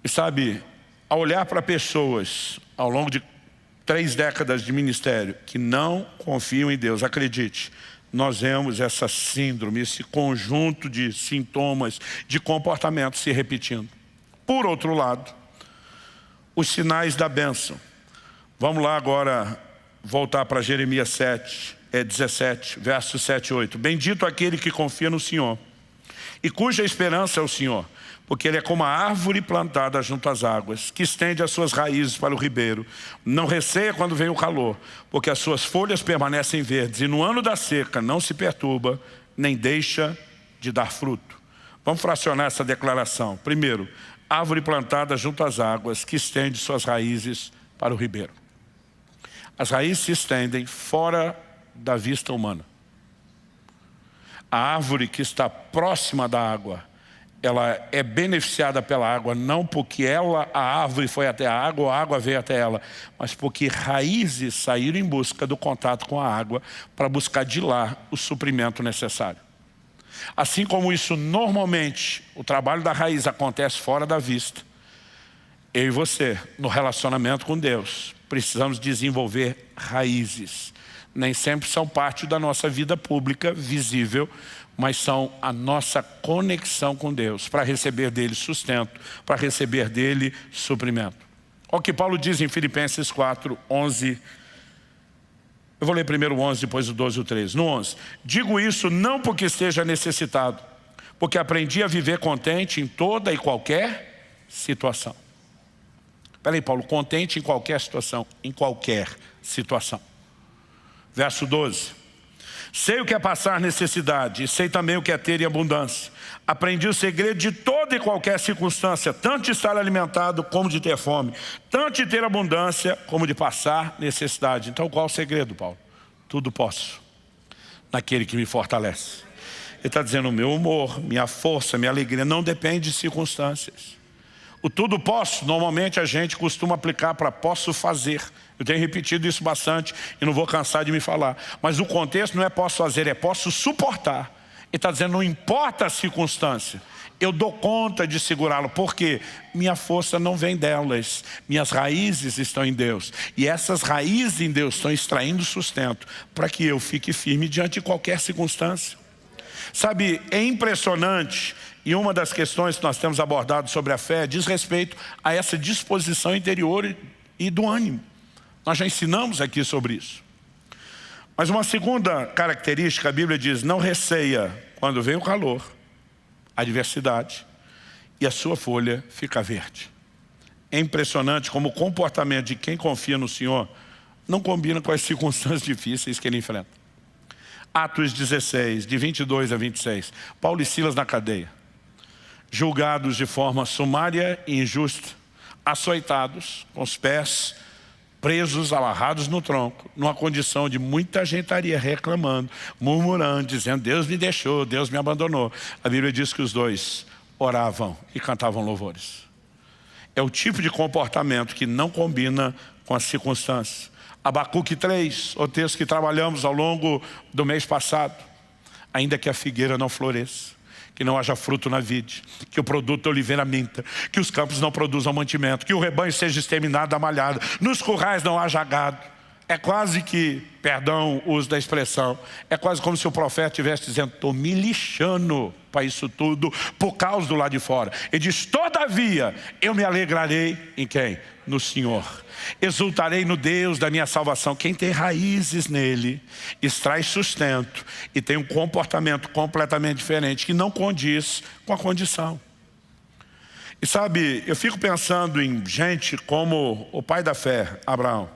Speaker 1: E sabe, ao olhar para pessoas ao longo de 3 décadas de ministério que não confiam em Deus, acredite, nós vemos essa síndrome, esse conjunto de sintomas, de comportamentos se repetindo. Por outro lado, os sinais da bênção. Vamos lá agora voltar para Jeremias 17, versos 7 e 8. Bendito aquele que confia no Senhor e cuja esperança é o Senhor, porque ele é como a árvore plantada junto às águas, que estende as suas raízes para o ribeiro. Não receia quando vem o calor, porque as suas folhas permanecem verdes, e no ano da seca não se perturba, nem deixa de dar fruto. Vamos fracionar essa declaração. Primeiro, árvore plantada junto às águas, que estende suas raízes para o ribeiro. As raízes se estendem fora da vista humana. A árvore que está próxima da água, ela é beneficiada pela água, não porque a árvore foi até a água ou a água veio até ela, mas porque raízes saíram em busca do contato com a água para buscar de lá o suprimento necessário. Assim como isso normalmente, o trabalho da raiz acontece fora da vista, eu e você, no relacionamento com Deus, precisamos desenvolver raízes. nem sempre são parte da nossa vida pública, visível, mas são a nossa conexão com Deus, para receber dele sustento, para receber dele suprimento. Olha o que Paulo diz em Filipenses 4, 11. Eu vou ler primeiro o 11, depois o 12 e o 13. No 11, digo isso não porque esteja necessitado, porque aprendi a viver contente em toda e qualquer situação. Espera aí, Paulo, contente em qualquer situação, em qualquer situação. Verso 12. Sei o que é passar necessidade e sei também o que é ter em abundância. Aprendi o segredo de toda e qualquer circunstância, tanto de estar alimentado como de ter fome, tanto de ter abundância como de passar necessidade. Então qual é o segredo, Paulo? Tudo posso naquele que me fortalece. Ele está dizendo, o meu humor, minha força, minha alegria não depende de circunstâncias. O tudo posso, normalmente a gente costuma aplicar para posso fazer. Eu tenho repetido isso bastante e não vou cansar de me falar. Mas o contexto não é posso fazer, é posso suportar. Ele está dizendo, não importa a circunstância, eu dou conta de segurá-lo, porque minha força não vem delas. Minhas raízes estão em Deus. E essas raízes em Deus estão extraindo sustento para que eu fique firme diante de qualquer circunstância. Sabe, é impressionante, e uma das questões que nós temos abordado sobre a fé diz respeito a essa disposição interior e do ânimo. Nós já ensinamos aqui sobre isso. Mas uma segunda característica, a Bíblia diz, não receia quando vem o calor, a adversidade, e a sua folha fica verde. É impressionante como o comportamento de quem confia no Senhor não combina com as circunstâncias difíceis que ele enfrenta. Atos 16, de 22 a 26. Paulo e Silas na cadeia, julgados de forma sumária e injusta, açoitados, com os pés presos, amarrados no tronco, numa condição de muita gentaria, reclamando, murmurando, dizendo, Deus me deixou, Deus me abandonou. A Bíblia diz que os dois oravam e cantavam louvores. É o tipo de comportamento que não combina com as circunstâncias. Abacuque 3, o texto que trabalhamos ao longo do mês passado. Ainda que a figueira não floresça, que não haja fruto na vide, que o produto da oliveira minta, que os campos não produzam mantimento, que o rebanho seja exterminado da malhada, nos currais não haja gado. É quase que, perdão o uso da expressão, é quase como se o profeta estivesse dizendo, estou me lixando para isso tudo por causa do lado de fora. Ele diz, todavia, eu me alegrarei em quem? No Senhor. Exultarei no Deus da minha salvação. Quem tem raízes nele, extrai sustento e tem um comportamento completamente diferente, que não condiz com a condição. E sabe, eu fico pensando em gente como o pai da fé, Abraão.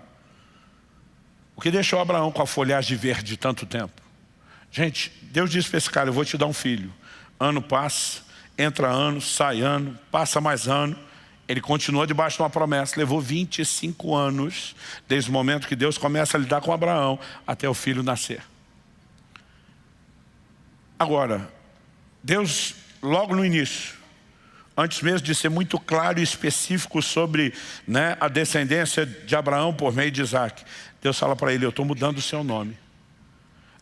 Speaker 1: O que deixou Abraão com a folhagem verde de tanto tempo? Gente, Deus disse para esse cara, eu vou te dar um filho. Ano passa, entra ano, sai ano, passa mais ano. Ele continua debaixo de uma promessa. Levou 25 anos, desde o momento que Deus começa a lidar com Abraão, até o filho nascer. Agora, Deus, logo no início, antes mesmo de ser muito claro e específico sobre a descendência de Abraão por meio de Isaac, Deus fala para ele, eu estou mudando o seu nome.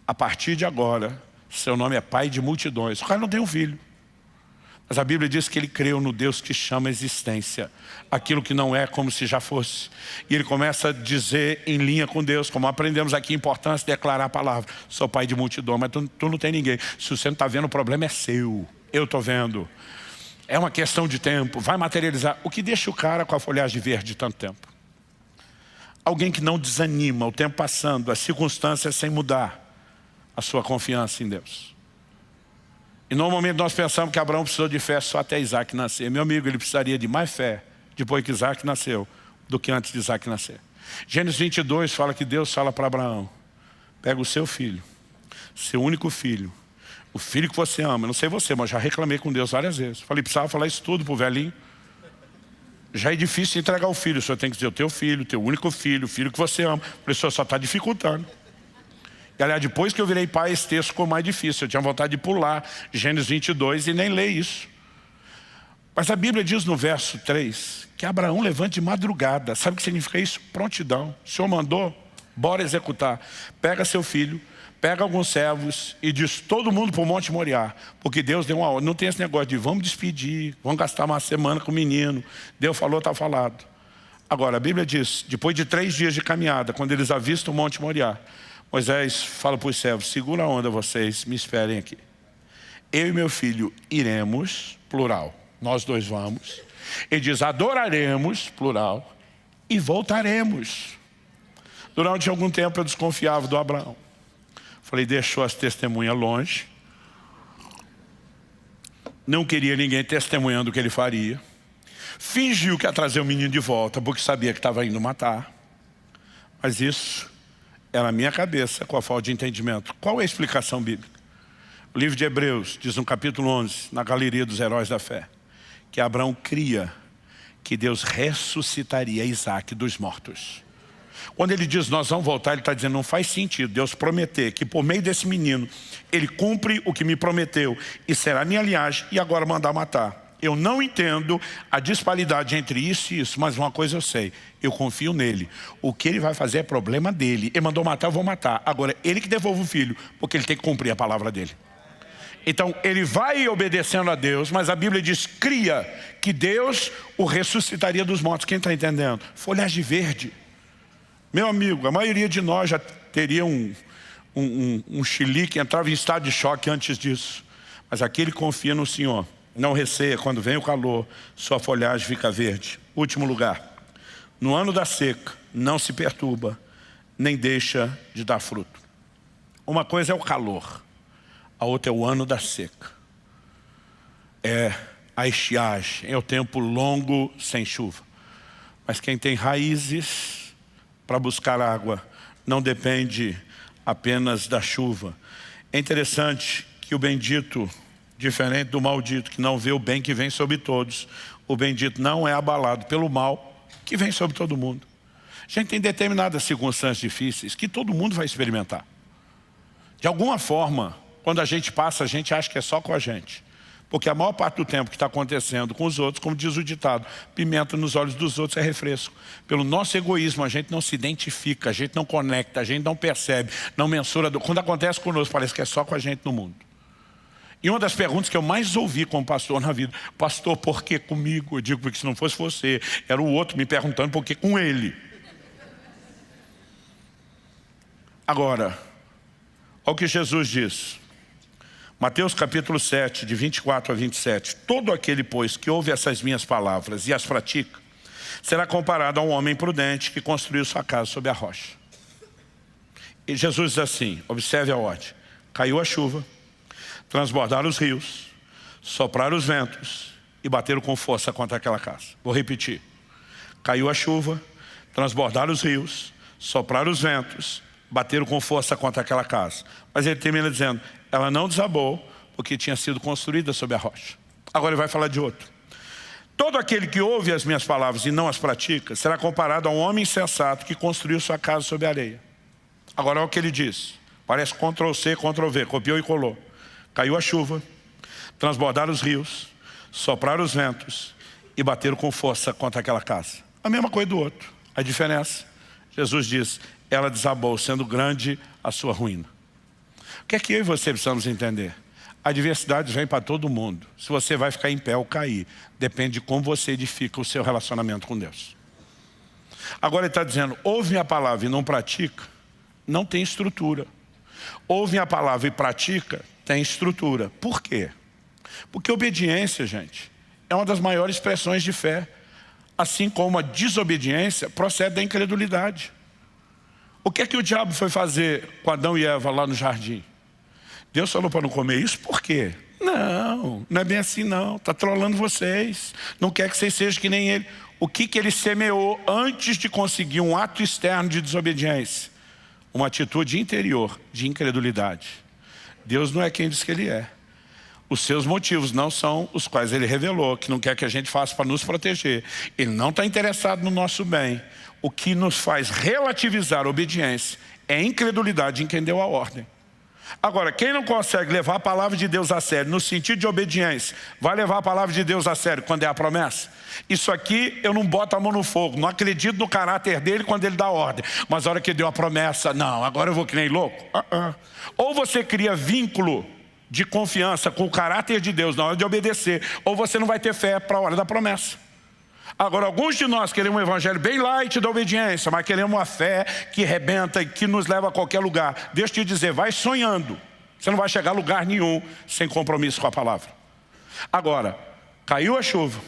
Speaker 1: A partir de agora, seu nome é pai de multidões. O cara não tem um filho. Mas a Bíblia diz que ele creu no Deus que chama existência. Aquilo que não é como se já fosse. E ele começa a dizer em linha com Deus, como aprendemos aqui, a importância de declarar a palavra. Sou pai de multidão, mas tu não tem ninguém. Se você não está vendo, o problema é seu. Eu estou vendo. É uma questão de tempo. Vai materializar. O que deixa o cara com a folhagem verde tanto tempo? Alguém que não desanima, o tempo passando, as circunstâncias sem mudar a sua confiança em Deus. E normalmente nós pensamos que Abraão precisou de fé só até Isaac nascer. Meu amigo, ele precisaria de mais fé depois que Isaac nasceu do que antes de Isaac nascer. Gênesis 22 fala que Deus fala para Abraão, pega o seu filho, seu único filho, o filho que você ama. Eu não sei você, mas já reclamei com Deus várias vezes. Falei, precisava falar isso tudo para o velhinho. Já é difícil entregar o filho, o senhor tem que dizer o teu filho, o teu único filho, o filho que você ama. O senhor só está dificultando. E aliás, depois que eu virei pai, esse texto ficou mais difícil. Eu tinha vontade de pular Gênesis 22 e nem ler isso. Mas a Bíblia diz no verso 3 que Abraão levanta de madrugada. Sabe o que significa isso? Prontidão. O Senhor mandou, bora executar. Pega seu filho, pega alguns servos e diz todo mundo para o Monte Moriá. Porque Deus deu uma ordem. Não tem esse negócio de vamos despedir, vamos gastar uma semana com o menino. Deus falou, está falado. Agora, a Bíblia diz, depois de 3 dias de caminhada, quando eles avistam o Monte Moriá, Moisés fala para os servos, segura a onda vocês, me esperem aqui. Eu e meu filho iremos, plural, nós dois vamos. Ele diz, adoraremos, plural, e voltaremos. Durante algum tempo eu desconfiava do Abraão. Falei, deixou as testemunhas longe. Não queria ninguém testemunhando o que ele faria. Fingiu que ia trazer o menino de volta, porque sabia que estava indo matar. Mas isso era a minha cabeça com a falta de entendimento. Qual é a explicação bíblica? O livro de Hebreus diz no capítulo 11, na galeria dos heróis da fé, que Abraão cria que Deus ressuscitaria Isaac dos mortos. Quando ele diz nós vamos voltar, ele está dizendo não faz sentido Deus prometer que por meio desse menino ele cumpre o que me prometeu e será minha linhagem e agora mandar matar. Eu não entendo a disparidade entre isso e isso, mas uma coisa eu sei, eu confio nele. O que ele vai fazer é problema dele. Ele mandou matar, eu vou matar. Agora, ele que devolve o filho, porque ele tem que cumprir a palavra dele. Então, ele vai obedecendo a Deus, mas a Bíblia diz, cria que Deus o ressuscitaria dos mortos. Quem está entendendo? Folhagem verde. Meu amigo, a maioria de nós já teria um chilique, entrava em estado de choque antes disso. Mas aquele que confia no Senhor, não receia, quando vem o calor, sua folhagem fica verde. Último lugar, no ano da seca, não se perturba, nem deixa de dar fruto. Uma coisa é o calor, a outra é o ano da seca. É a estiagem, é o tempo longo sem chuva. Mas quem tem raízes para buscar água, não depende apenas da chuva. É interessante que o bendito, diferente do maldito, que não vê o bem que vem sobre todos, o bendito não é abalado pelo mal que vem sobre todo mundo. A gente tem determinadas circunstâncias difíceis que todo mundo vai experimentar. De alguma forma, quando a gente passa, a gente acha que é só com a gente. Porque a maior parte do tempo que está acontecendo com os outros, como diz o ditado, pimenta nos olhos dos outros é refresco. Pelo nosso egoísmo, a gente não se identifica, a gente não conecta, a gente não percebe, não mensura. Quando acontece conosco, parece que é só com a gente no mundo. E uma das perguntas que eu mais ouvi como pastor na vida, pastor, por que comigo? Eu digo, porque se não fosse você, era o outro me perguntando por que com ele. Agora, olha o que Jesus diz. Mateus capítulo 7, de 24 a 27. Todo aquele, pois, que ouve essas minhas palavras e as pratica, será comparado a um homem prudente que construiu sua casa sobre a rocha. E Jesus diz assim, observe a ordem. Caiu a chuva, transbordaram os rios, sopraram os ventos e bateram com força contra aquela casa. Vou repetir. Caiu a chuva, transbordaram os rios, sopraram os ventos, bateram com força contra aquela casa. Mas ele termina dizendo, ela não desabou porque tinha sido construída sobre a rocha. Agora ele vai falar de outro. Todo aquele que ouve as minhas palavras e não as pratica, será comparado a um homem insensato que construiu sua casa sobre a areia. Agora olha o que ele diz. Parece Ctrl+C, Ctrl+V, copiou e colou. Caiu a chuva, transbordaram os rios, sopraram os ventos e bateram com força contra aquela casa. A mesma coisa do outro. A diferença, Jesus diz, ela desabou, sendo grande a sua ruína. O que é que eu e você precisamos entender? A adversidade vem para todo mundo. Se você vai ficar em pé ou cair, depende de como você edifica o seu relacionamento com Deus. Agora ele está dizendo, ouve minha palavra e não pratica, não tem estrutura. Ouve minha palavra e pratica, tem estrutura. Por quê? Porque obediência, gente, é uma das maiores expressões de fé. Assim como a desobediência procede da incredulidade. O que é que o diabo foi fazer com Adão e Eva lá no jardim? Deus falou para não comer isso, por quê? Não é bem assim não, está trolando vocês, não quer que vocês sejam que nem ele. O que ele semeou antes de conseguir um ato externo de desobediência? Uma atitude interior de incredulidade. Deus não é quem diz que ele é. Os seus motivos não são os quais ele revelou, que não quer que a gente faça para nos proteger. Ele não está interessado no nosso bem. O que nos faz relativizar a obediência é a incredulidade em quem deu a ordem. Agora, quem não consegue levar a palavra de Deus a sério, no sentido de obediência, vai levar a palavra de Deus a sério quando é a promessa? Isso aqui eu não boto a mão no fogo, não acredito no caráter dele quando ele dá ordem. Mas a hora que deu a promessa, não, agora eu vou que nem louco. Ou você cria vínculo de confiança com o caráter de Deus na hora de obedecer, ou você não vai ter fé para a hora da promessa. Agora, alguns de nós queremos um evangelho bem light da obediência, mas queremos uma fé que rebenta e que nos leva a qualquer lugar. Deixa eu te dizer, vai sonhando. Você não vai chegar a lugar nenhum sem compromisso com a palavra. Agora, caiu a chuva,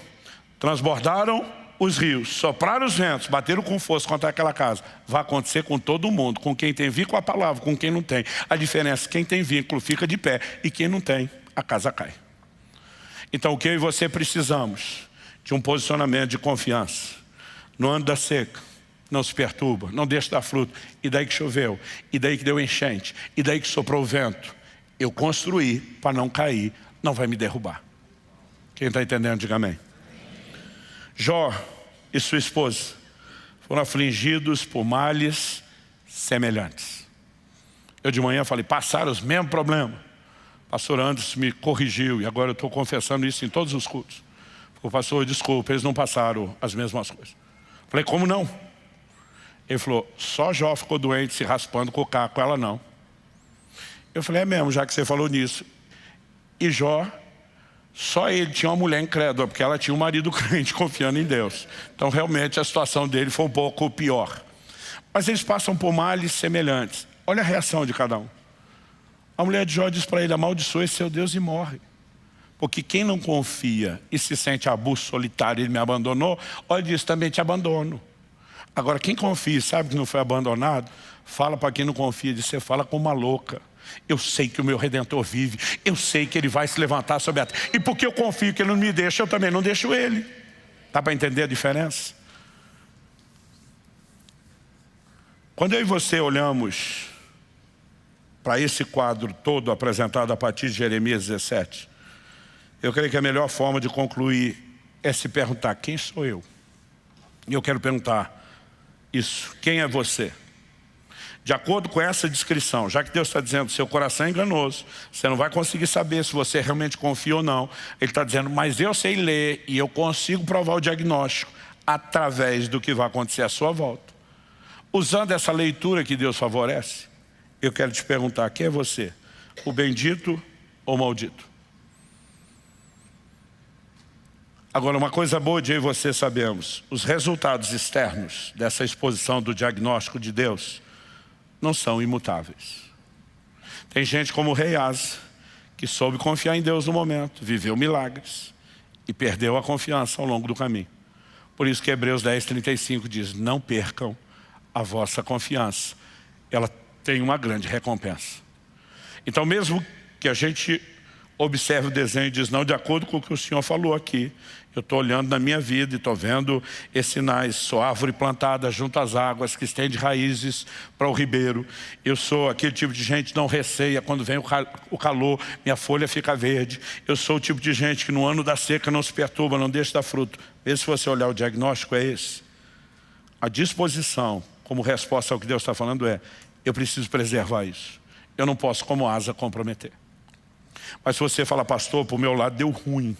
Speaker 1: transbordaram os rios, sopraram os ventos, bateram com força contra aquela casa. Vai acontecer com todo mundo, com quem tem vínculo com a palavra, com quem não tem. A diferença é que quem tem vínculo fica de pé e quem não tem, a casa cai. Então o que eu e você precisamos? De um posicionamento de confiança. No ano da seca, não se perturba, não deixa dar fruto. E daí que choveu, e daí que deu enchente, e daí que soprou o vento. Eu construí para não cair, não vai me derrubar. Quem está entendendo, diga amém. Jó e sua esposa foram afligidos por males semelhantes. Eu de manhã falei, passaram os mesmos problemas. O pastor Anderson me corrigiu e agora eu estou confessando isso em todos os cultos. O pastor, desculpa, eles não passaram as mesmas coisas. Falei, como não? Ele falou, só Jó ficou doente se raspando com o caco, ela não. Eu falei, é mesmo, já que você falou nisso. E Jó, só ele tinha uma mulher incrédula, porque ela tinha um marido crente confiando em Deus. Então realmente a situação dele foi um pouco pior. Mas eles passam por males semelhantes. Olha a reação de cada um. A mulher de Jó diz para ele, amaldiçoa esse seu Deus e morre. Porque quem não confia e se sente abuso solitário, ele me abandonou, olha, diz, também te abandono. Agora, quem confia e sabe que não foi abandonado, fala para quem não confia, diz, você fala com uma louca. Eu sei que o meu Redentor vive, eu sei que ele vai se levantar sobre a terra. E porque eu confio que ele não me deixa, eu também não deixo ele. Dá para entender a diferença? Quando eu e você olhamos para esse quadro todo apresentado a partir de Jeremias 17, eu creio que a melhor forma de concluir é se perguntar, quem sou eu? E eu quero perguntar isso, quem é você? De acordo com essa descrição, já que Deus está dizendo, seu coração é enganoso, você não vai conseguir saber se você realmente confia ou não. Ele está dizendo, mas eu sei ler e eu consigo provar o diagnóstico através do que vai acontecer à sua volta. Usando essa leitura que Deus favorece, eu quero te perguntar, quem é você? O bendito ou o maldito? Agora, uma coisa boa de eu e você sabemos, os resultados externos dessa exposição do diagnóstico de Deus não são imutáveis. Tem gente como o rei Asa, que soube confiar em Deus no momento, viveu milagres e perdeu a confiança ao longo do caminho. Por isso que Hebreus 10:35 diz, não percam a vossa confiança, ela tem uma grande recompensa. Então mesmo que a gente observe o desenho e diz, não, de acordo com o que o Senhor falou aqui, eu estou olhando na minha vida e estou vendo esses sinais, sou árvore plantada junto às águas, que estende raízes para o ribeiro. Eu sou aquele tipo de gente que não receia quando vem o calor, minha folha fica verde. Eu sou o tipo de gente que no ano da seca não se perturba, não deixa dar fruto. Mesmo se você olhar o diagnóstico é esse. A disposição, como resposta ao que Deus está falando é, eu preciso preservar isso. Eu não posso, como Asa, comprometer. Mas se você fala, pastor, para o meu lado deu ruim.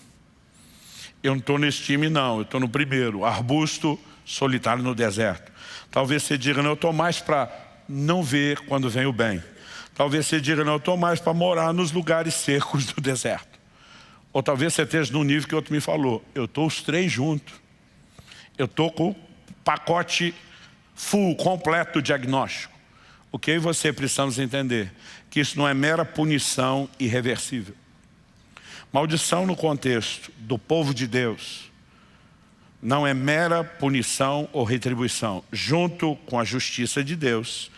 Speaker 1: Eu não estou nesse time não, eu estou no primeiro, arbusto solitário no deserto. Talvez você diga, não, eu estou mais para não ver quando vem o bem. Talvez você diga, não, eu estou mais para morar nos lugares secos do deserto. Ou talvez você esteja no nível que outro me falou, eu estou os três juntos. Eu estou com o pacote full, completo do diagnóstico. O que eu e você precisamos entender? Que isso não é mera punição irreversível. Maldição no contexto do povo de Deus não é mera punição ou retribuição. Junto com a justiça de Deus,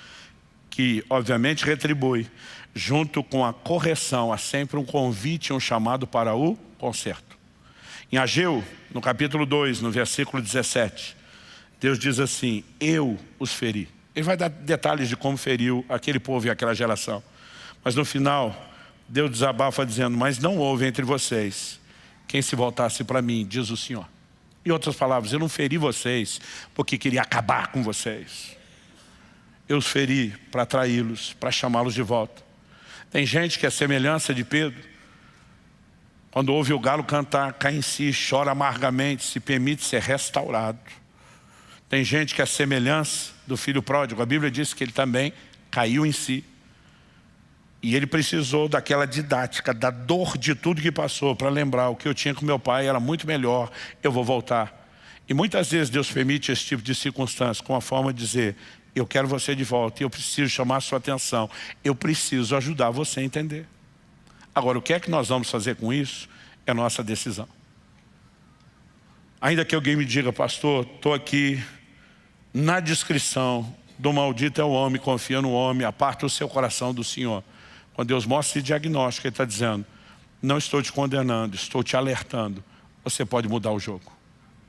Speaker 1: que obviamente retribui, junto com a correção, há sempre um convite e um chamado para o conserto. Em Ageu, no capítulo 2, no versículo 17, Deus diz assim, eu os feri. Ele vai dar detalhes de como feriu aquele povo e aquela geração. Mas no final, Deus desabafa dizendo, mas não houve entre vocês quem se voltasse para mim, diz o Senhor. Em outras palavras, eu não feri vocês porque queria acabar com vocês. Eu os feri para atraí-los, para chamá-los de volta. Tem gente que é semelhança de Pedro. Quando ouve o galo cantar, cai em si, chora amargamente, se permite ser restaurado. Tem gente que é semelhança do filho pródigo. A Bíblia diz que ele também caiu em si. E ele precisou daquela didática, da dor de tudo que passou, para lembrar o que eu tinha com meu pai era muito melhor, eu vou voltar. E muitas vezes Deus permite esse tipo de circunstância com a forma de dizer: eu quero você de volta, e eu preciso chamar a sua atenção, eu preciso ajudar você a entender. Agora, o que é que nós vamos fazer com isso é nossa decisão. Ainda que alguém me diga: pastor, estou aqui na descrição do maldito é o homem, confia no homem, aparta o seu coração do Senhor. Quando Deus mostra esse diagnóstico, Ele está dizendo: não estou te condenando, estou te alertando. Você pode mudar o jogo.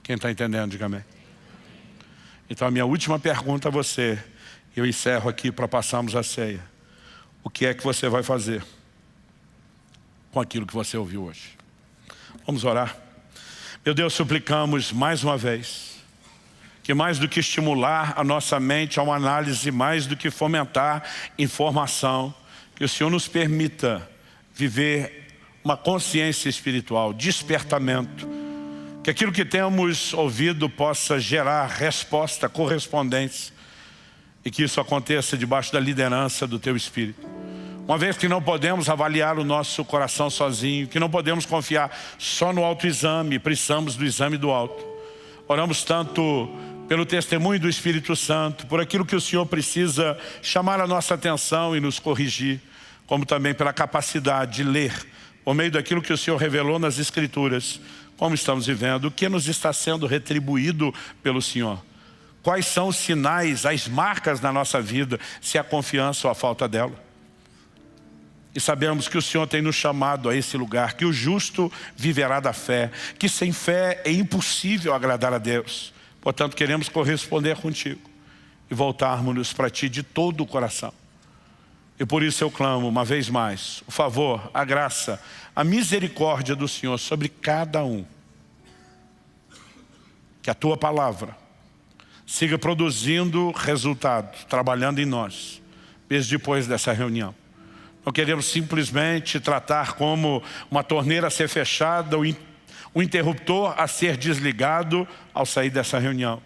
Speaker 1: Quem está entendendo, diga amém. Então a minha última pergunta a você, eu encerro aqui para passarmos a ceia: o que é que você vai fazer com aquilo que você ouviu hoje? Vamos orar. Meu Deus, suplicamos mais uma vez que, mais do que estimular a nossa mente a uma análise, mais do que fomentar informação, que o Senhor nos permita viver uma consciência espiritual, despertamento, que aquilo que temos ouvido possa gerar resposta, correspondência, e que isso aconteça debaixo da liderança do Teu Espírito. Uma vez que não podemos avaliar o nosso coração sozinho, que não podemos confiar só no autoexame, precisamos do exame do alto. Oramos tanto pelo testemunho do Espírito Santo, por aquilo que o Senhor precisa chamar a nossa atenção e nos corrigir, como também pela capacidade de ler, por meio daquilo que o Senhor revelou nas Escrituras, como estamos vivendo, o que nos está sendo retribuído pelo Senhor. Quais são os sinais, as marcas na nossa vida, se há confiança ou a falta dela. E sabemos que o Senhor tem nos chamado a esse lugar, que o justo viverá da fé, que sem fé é impossível agradar a Deus. Portanto, queremos corresponder contigo e voltarmos-nos para Ti de todo o coração. E por isso eu clamo uma vez mais o favor, a graça, a misericórdia do Senhor sobre cada um. Que a Tua palavra siga produzindo resultado, trabalhando em nós, mesmo depois dessa reunião. Não queremos simplesmente tratar como uma torneira a ser fechada, o interruptor a ser desligado ao sair dessa reunião.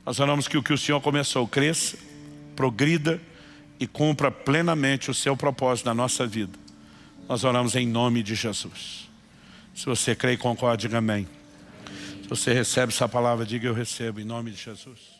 Speaker 1: Nós oramos que o Senhor começou cresça, progrida e cumpra plenamente o seu propósito na nossa vida. Nós oramos em nome de Jesus. Se você crê e concorda, diga amém. Se você recebe essa palavra, diga: eu recebo, em nome de Jesus.